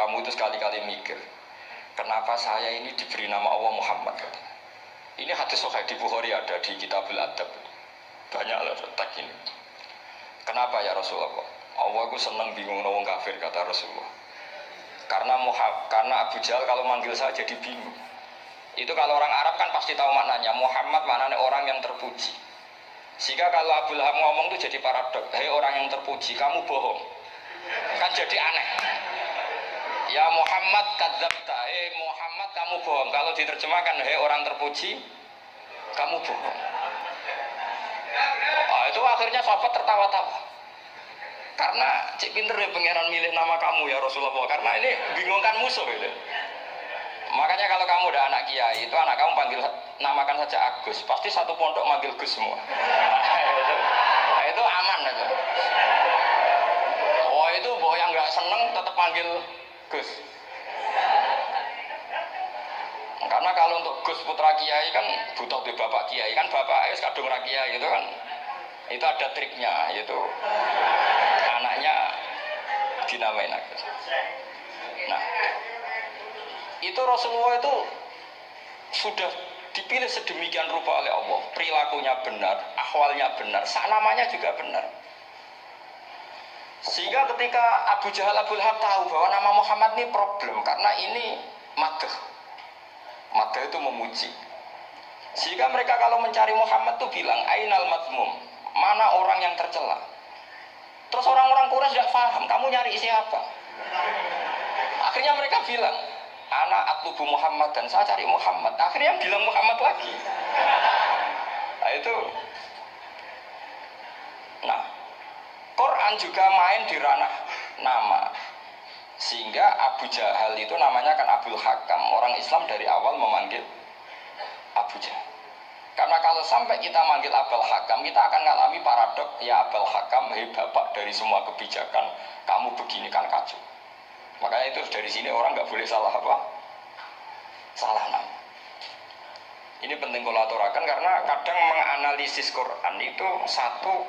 Kamu itu sekali-kali mikir, kenapa saya ini diberi nama Allah Muhammad? Ini hadis sahih di Bukhari, ada di Kitabul Adab. Banyak lah teks ini. Kenapa ya Rasulullah? Allah itu senang bingung orang kafir, kata Rasulullah. Karena Abu Jahal kalau manggil saya jadi bingung. Itu kalau orang Arab kan pasti tahu maknanya. Muhammad maknanya orang yang terpuji. Sehingga kalau Abu Lahab ngomong itu jadi paradok. Hei orang yang terpuji, kamu bohong. Kan jadi aneh. Ya Muhammad kadzabta. Hei Muhammad kamu bohong. Kalau diterjemahkan hei orang terpuji, kamu bohong. Itu akhirnya sahabat tertawa-tawa. Karena cik pinter ya pangeran milih nama kamu ya Rasulullah. Karena ini bingungkan musuh gitu. Makanya kalau kamu udah anak kiai, itu anak kamu panggil namakan saja Agus. Pasti satu pondok manggil Gus semua. Itu aman aja. Oh itu boh yang nggak seneng tetap panggil Gus. Karena kalau untuk Gus putra kiai kan butuh di bapak kiai, kan bapak es kadung kiai itu kan. Itu ada triknya, yaitu anaknya dinamain Agus. Nah, itu Rasulullah itu sudah dipilih sedemikian rupa oleh Allah. Perilakunya benar, ahwalnya benar, namanya juga benar. Sehingga ketika Abu Jahal, Abu Lahab tahu bahwa nama Muhammad ini problem, karena ini madah. Madah itu memuji. Sehingga mereka kalau mencari Muhammad itu bilang, Ainal madmum, mana orang yang tercela. Terus orang-orang Quraisy tidak paham, kamu nyari siapa? Akhirnya mereka bilang, anak atlubu Muhammad, dan saya cari Muhammad. Akhirnya bilang Muhammad lagi. Nah itu. Nah, Quran juga main di ranah nama. Sehingga Abu Jahal itu namanya kan Abul Hakam. Orang Islam dari awal memanggil Abu Jahal. Karena kalau sampai kita manggil Abul Hakam, kita akan mengalami paradok. Ya Abul Hakam, hei bapak dari semua kebijakan, kamu begini kan kacau. Makanya itu dari sini orang nggak boleh salah apa? Salah nama. Ini penting kalau aturakan karena kadang menganalisis Quran itu satu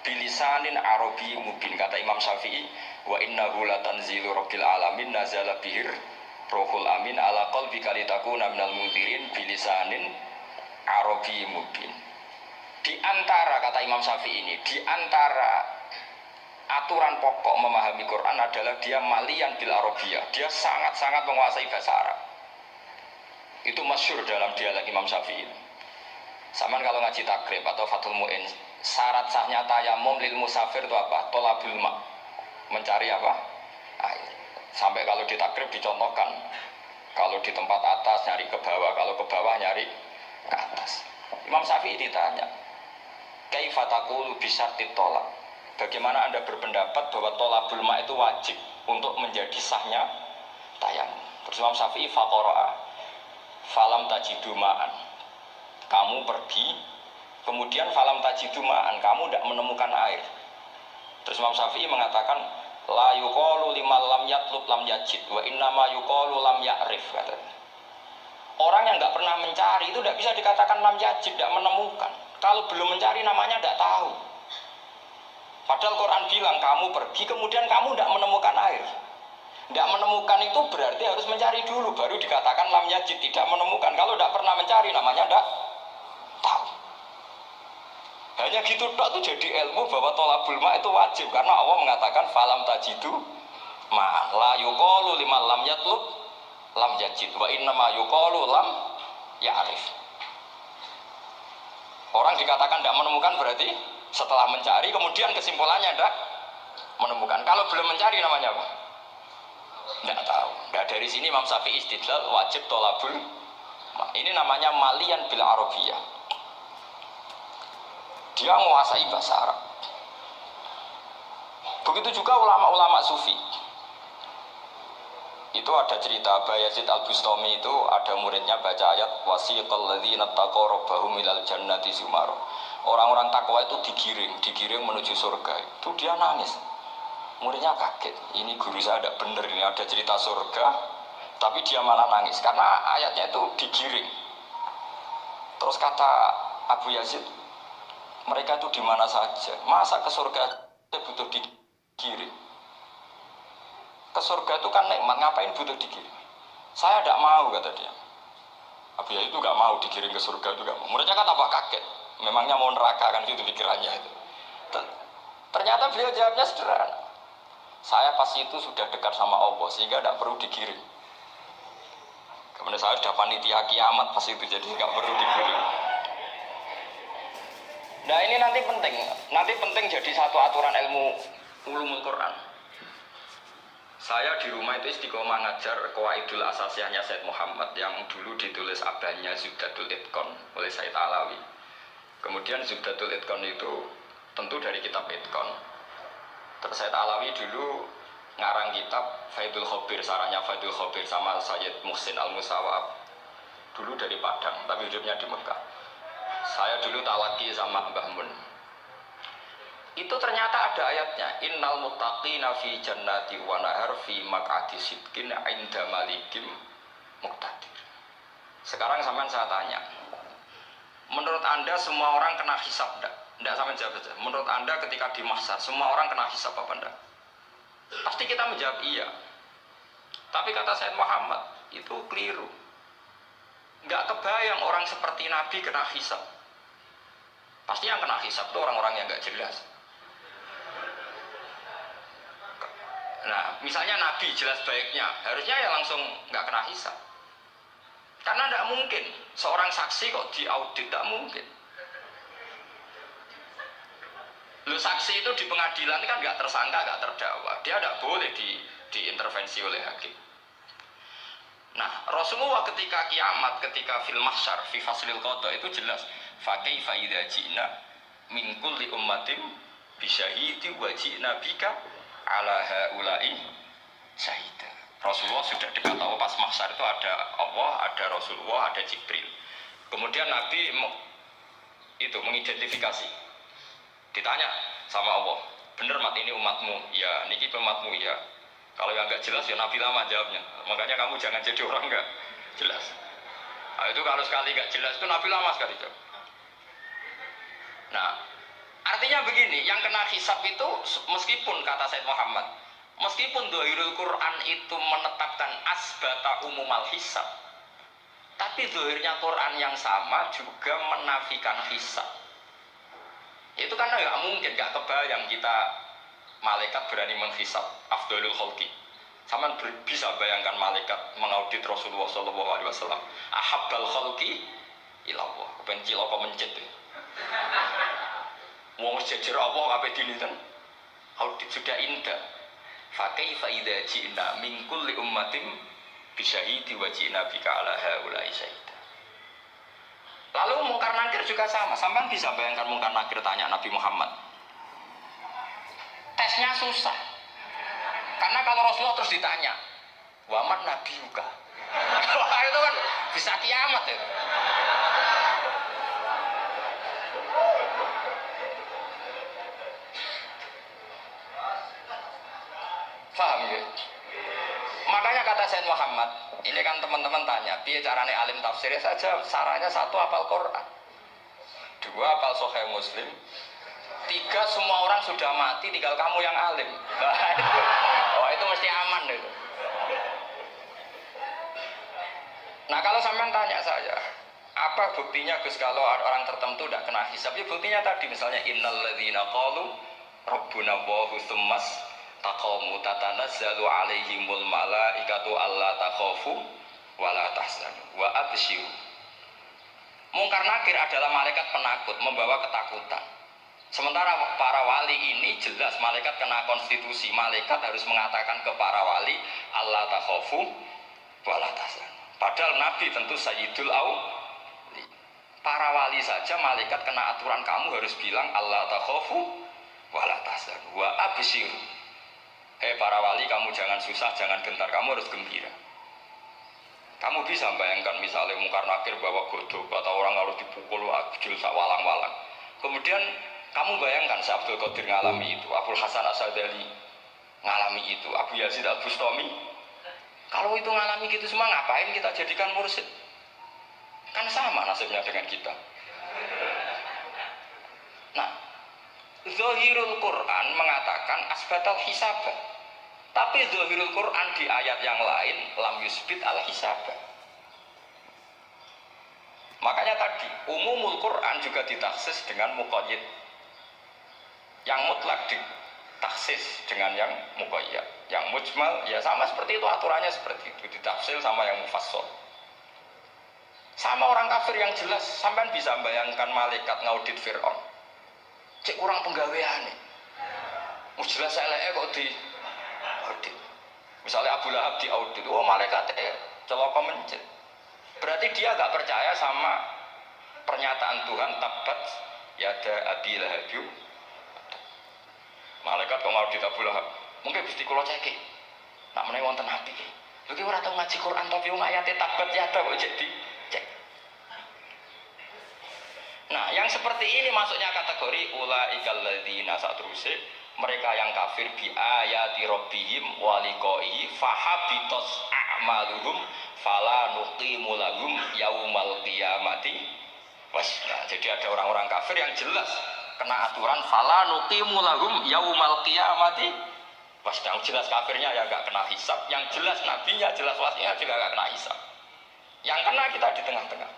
bilisanin Arabi mubin, kata Imam Syafi'i, wa innahu latanzilu rabbil alamin nazala bihir rohul amin ala qalbika litakuna minal mudhirin bilisanin Arabi mubin. Di antara, kata Imam Syafi'i ini, di antara aturan pokok memahami Quran adalah dia malian bil Arabiyah. Dia sangat-sangat menguasai bahasa Arab. Itu masyhur dalam dialog Imam Syafi'i. Saman kalau ngaji takrib atau Fathul Mu'in, syarat sahnya tayamum lil musafir itu apa? Tolabul ma. Mencari apa? Air. Sampai kalau di takrib dicontohkan, kalau di tempat atas nyari ke bawah, kalau ke bawah nyari ke atas. Imam Syafi'i ditanya, kaifa taqulu bi syartit tolab? Bagaimana Anda berpendapat bahwa tolabul ma itu wajib untuk menjadi sahnya tayamum? Terus Imam Syafi'i faqara'a falam tajidu ma'an. Kamu pergi, kemudian falam tajidu ma'an, kamu tidak menemukan air. Terus Imam Syafi'i mengatakan la yuqalu liman lam yatlub lam yajid wa innama yuqalu lam ya'rif, katanya. Orang yang tidak pernah mencari itu tidak bisa dikatakan lam yajid, tidak menemukan. Kalau belum mencari namanya tidak tahu. Padahal Quran bilang kamu pergi kemudian kamu tidak menemukan air. Tidak menemukan itu berarti harus mencari dulu, baru dikatakan lam yajid, tidak menemukan. Kalau tidak pernah mencari namanya tidak tahu. Hanya gitu tok itu jadi ilmu bahwa tolabul ma itu wajib, karena Allah mengatakan falam tajidu ma la yuqalu liman lam yatlub lam yajid wa innama yuqalu lam ya'rif. Orang dikatakan tidak menemukan berarti setelah mencari kemudian kesimpulannya tidak menemukan. Kalau belum mencari namanya apa? Tidak tahu. Nah, dari sini Imam Syafi'i istidlal wajib tolabul ma. Ini namanya malian bil Arabiyah. Dia menguasai bahasa Arab. Begitu juga ulama-ulama sufi. Itu ada cerita Bayazid Al-Bustami, itu ada muridnya baca ayat wasiqal ladzina taqaw rabbahum ilal jannati zumara. Orang-orang takwa itu digiring menuju surga. Itu dia nangis. Muridnya kaget. Ini guru saya tidak benar, ini ada cerita surga, tapi dia malah nangis karena ayatnya itu digiring. Terus kata Abu Yazid, mereka itu di mana saja, masa ke surga butuh digiring? Ke surga itu kan nikmat, ngapain butuh dikirim? Saya tidak mau, kata dia. Abu Yahya itu gak mau dikirim ke surga, itu gak mau. Muridnya kan apa kaget, memangnya mau neraka kan gitu pikirannya itu. Ternyata beliau jawabnya sederhana. Saya pas itu sudah dekat sama Allah sehingga tidak perlu dikirim. Kemudian saya sudah panitia kiamat pas itu, jadi nggak perlu dikirim. Nah ini nanti penting jadi satu aturan ilmu ulumul Quran. Saya di rumah itu istiqomah ngajar Qawaidul Asasiyahnya Said Muhammad yang dulu ditulis abahnya Zubdatul Itqan oleh Said Alawi. Kemudian Zubdatul Itqan itu tentu dari kitab Itqan. Terus Said Alawi dulu ngarang kitab Faidul Khobir, sarahnya Faidul Khobir sama Sayyid Muhsin Al-Musawab. Dulu dari Padang, tapi hidupnya di Mekah. Saya dulu talaki sama Mbah Mun. Itu ternyata ada ayatnya, innal muttaqina fi jannati wa nahar fi maq'adi sidqin 'inda malikim muqtadir. Sekarang sampean saya tanya, menurut Anda semua orang kena hisab enggak? Enggak, sampean jawab saja. Menurut Anda ketika di mahsyar semua orang kena hisab apa enggak? Pasti kita menjawab iya. Tapi kata Said Muhammad, itu keliru. Enggak kebayang orang seperti Nabi kena hisab. Pasti yang kena hisab itu orang-orang yang enggak jelas. Nah, misalnya Nabi jelas baiknya, harusnya ya langsung nggak kena hisab. Karena tidak mungkin seorang saksi kok diaudit, tidak mungkin. Lu saksi itu di pengadilan kan nggak tersangka, nggak terdakwa, dia tidak boleh diintervensi oleh hakim. Nah, Rasulullah ketika kiamat, ketika fil mahsyar, fi faslil qada itu jelas. Fa kaifa idza ji'na min kulli ummatin bisyahidi wa ji'na bika ala haula'i syahida. Rasulullah sudah dekat tahu pas mahsyar itu ada Allah, ada Rasulullah, ada Jibril. Kemudian Nabi itu mengidentifikasi. Ditanya sama Allah, bener mat ini umatmu? Ya, niki umatmu ya. Kalau yang enggak jelas ya Nabi lama jawabnya. Makanya kamu jangan jadi orang enggak jelas. Nah, itu kalau sekali enggak jelas itu Nabi lama sekali jawab. Nah, artinya begini, yang kena hisab itu meskipun kata Said Muhammad, meskipun Dhahirul Quran itu menetapkan asbata umumal hisab, tapi zahirnya Quran yang sama juga menafikan hisab. Itu karena nggak mungkin, nggak kebayang kita malaikat berani menghisab afdalul khalqi. Sama bisa bayangkan malaikat mengaudit Rasulullah SAW. Ahabbal khalqi ilallah, kebencil apa mencet ya. Wong sejajar Allah kabeh dinten audit sudah indah. Fa kaifa idza ji'na min kulli ummatin bisyahidi wa ji'na bika ala haula'i syahida. Lalu mungkar nakir juga sama. Sampean bisa bayangkan mungkar nakir tanya Nabi Muhammad. Tesnya susah. Karena kalau Rasulullah terus ditanya, "Wa man nabiyuka?" Wah, itu kan bisa kiamat itu. Paham ya? Makanya kata Said Muhammad, ini kan teman-teman tanya, piye carane alim tafsir saja, sarannya satu hafal Quran, dua hafal Sahih Muslim, tiga semua orang sudah mati, tinggal kamu yang alim. Oh itu mesti aman itu. Nah kalau sampean tanya saya, apa buktinya Gus kalau orang tertentu tidak kena hisab? Ya buktinya tadi misalnya innal ladzina qalu rabbuna Allahu tsummas taqamu tatanazzalu alaihimul malaikatu alla takhafu wala tahzanu wa abshiru. Mungkar nakir adalah malaikat penakut membawa ketakutan. Sementara para wali ini jelas malaikat kena konstitusi, malaikat harus mengatakan ke para wali alla takhafu wala tahzanu. Padahal Nabi tentu sayyidul awli. Para wali saja malaikat kena aturan kamu harus bilang alla takhafu wala tahzanu wa abshiru. Hei para wali, kamu jangan susah, jangan gentar, kamu harus gembira. Kamu bisa bayangkan misalnya mungkar nakir bawa godok atau orang harus dipukul ajul sak walang-walang. Kemudian kamu bayangkan si Abdul Qadir ngalami itu, Abdul Hasan Asadali ngalami itu, Abu Yazid Al-Bustami. Kalau itu ngalami gitu semua, ngapain kita jadikan mursyid? Kan sama nasibnya dengan kita. Nah, Zahirul Quran mengatakan asbatal hisabah. Tapi zahirul Quran di ayat yang lain lam yusbit al hisab. Makanya tadi umumul Quran juga ditaksis dengan muqayyid. Yang mutlak ditaksis dengan yang muqayyad. Yang mujmal ya sama seperti itu, aturannya seperti itu, ditafsir sama yang mufassal. Sama orang kafir yang jelas, sampean bisa bayangkan malaikat ngaudit Fir'aun. Cek kurang penggaweane. Jelas eleke kok di audit. Misalnya Abu Lahab di audit, oh malaikatnya celaka mencet. Berarti dia gak percaya sama pernyataan Tuhan tabat yada Abi Lahab. Malaikat kok ngaudit Abu Lahab. Mungkin Gusti kula ceki. Nak menawa wonten api. Lha ki ora tau ngaji Quran tapi wong ayate tabat yada kok jadi cek. Nah, yang seperti ini masuknya kategori ulaikal ladzina satruse, mereka yang kafir bi ayati rabbihim wa liqaihi fahabitos a'maluhum fala nuqimu lahum yaumal qiyamati wasna. Jadi ada orang-orang kafir yang jelas kena aturan fala nuqimu lahum yaumal qiyamati wasna. Yang jelas kafirnya ya gak kena hisab, yang jelas nabinya, jelas wasinya juga gak kena hisab. Yang kena kita di tengah-tengah.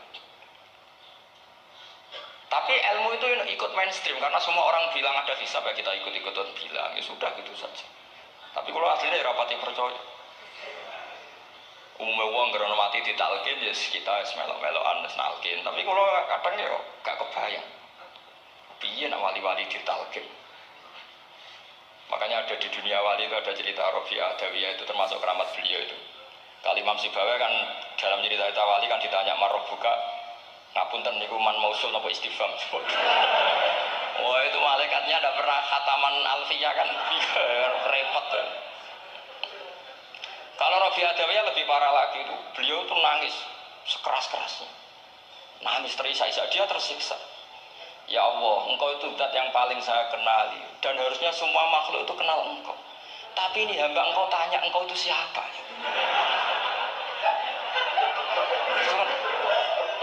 Tapi ilmu itu ikut mainstream karena semua orang bilang ada hisab ya kita ikut-ikutan bilang, ya sudah gitu saja. Tapi kalau aslinya ya rapati percaya. Umumnya uang gerono mati ditalkin ya kita melok-melokan nalkin. Tapi kalau kadang ya gak kebayang. Piye nak wali-wali ditalkin. Makanya ada di dunia wali itu ada cerita Rabi'ah Adawiyah, itu termasuk keramat beliau itu. Kali Imam Sibawa kan dalam cerita wali kan ditanya marroh buka ngapunten niku man mausul napa istifham. Wah itu malaikatnya ada pernah khataman alfiyah kan repot kan. Kalau Rabi'ah Adawiyah lebih parah lagi itu, beliau tuh nangis sekeras-kerasnya. Nangis terisak-isak, dia tersiksa. Ya Allah, engkau itu zat yang paling saya kenali dan harusnya semua makhluk itu kenal engkau. Tapi ini hamba engkau tanya engkau itu siapa?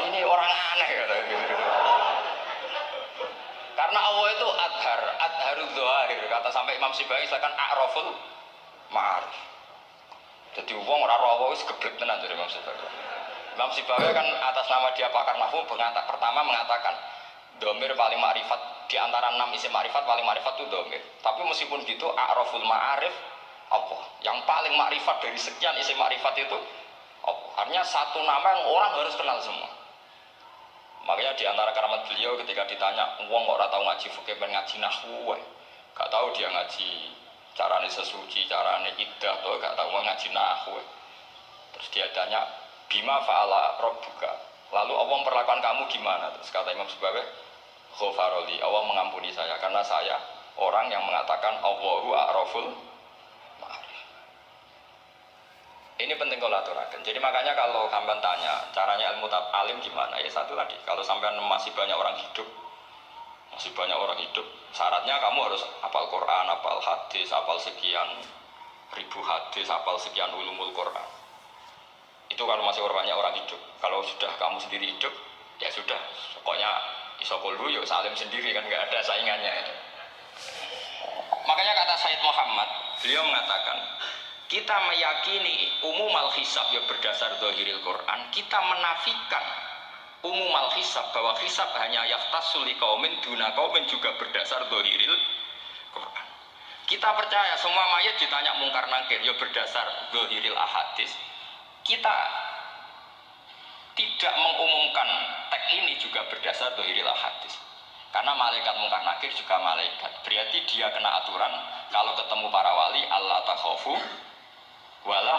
Ini orang aneh kata gitu. Karena Allah itu adharul dzahir, kata sampai Imam Sibawai misalkan a'raful ma'arif. Jadi wong ora roh Allah wis geblek tenan dari Imam Sibawai. Imam Sibawai kan atas nama dia pakar nahwu pertama mengatakan domir paling ma'rifat di antara 6 isim ma'rifat paling ma'rifat itu domir. Tapi meskipun gitu a'raful ma'arif Allah. Yang paling ma'rifat dari sekian isim ma'rifat itu Allah. Artinya satu nama yang orang harus kenal semua. Makanya di antara keramat beliau ketika ditanya, wong kok ora tau ngaji fikih ben ngaji nahwu, gak tahu dia ngaji carane sesuci, carane iddah, atau gak tahu ngaji nahwu. Terus dia tanya, bima fa'ala rabbuka. Lalu Allah memperlakukan kamu gimana? Terus kata Imam Sibawai, ghafaroli, Allah mengampuni saya karena saya orang yang mengatakan Allahu a'raful ma'arif. Ini penting kalau aturakan. Jadi makanya kalau sampean tanya caranya ilmu alim gimana? Ya satu tadi, kalau sampean masih banyak orang hidup, syaratnya kamu harus hafal Quran, hafal hadis, hafal sekian ribu hadis, hafal sekian ulumul Quran. Itu kalau masih banyak orang hidup. Kalau sudah kamu sendiri hidup, ya sudah. Pokoknya isokulu ya salim sendiri kan nggak ada saingannya itu. Makanya kata Said Muhammad, beliau mengatakan, kita meyakini umum al-hisab yang berdasar zahiril Quran, kita menafikan umum al-hisab bahwa hisab hanya yahtassul li qaumin duna qaumin juga berdasar zahiril Quran. Kita percaya semua mayat ditanya mungkar nakir ya berdasar zahiril ahadis. Kita tidak mengumumkan teks ini juga berdasar zahiril ahadis. Karena malaikat mungkar nakir juga malaikat. Berarti dia kena aturan kalau ketemu para wali Allah takhafu wala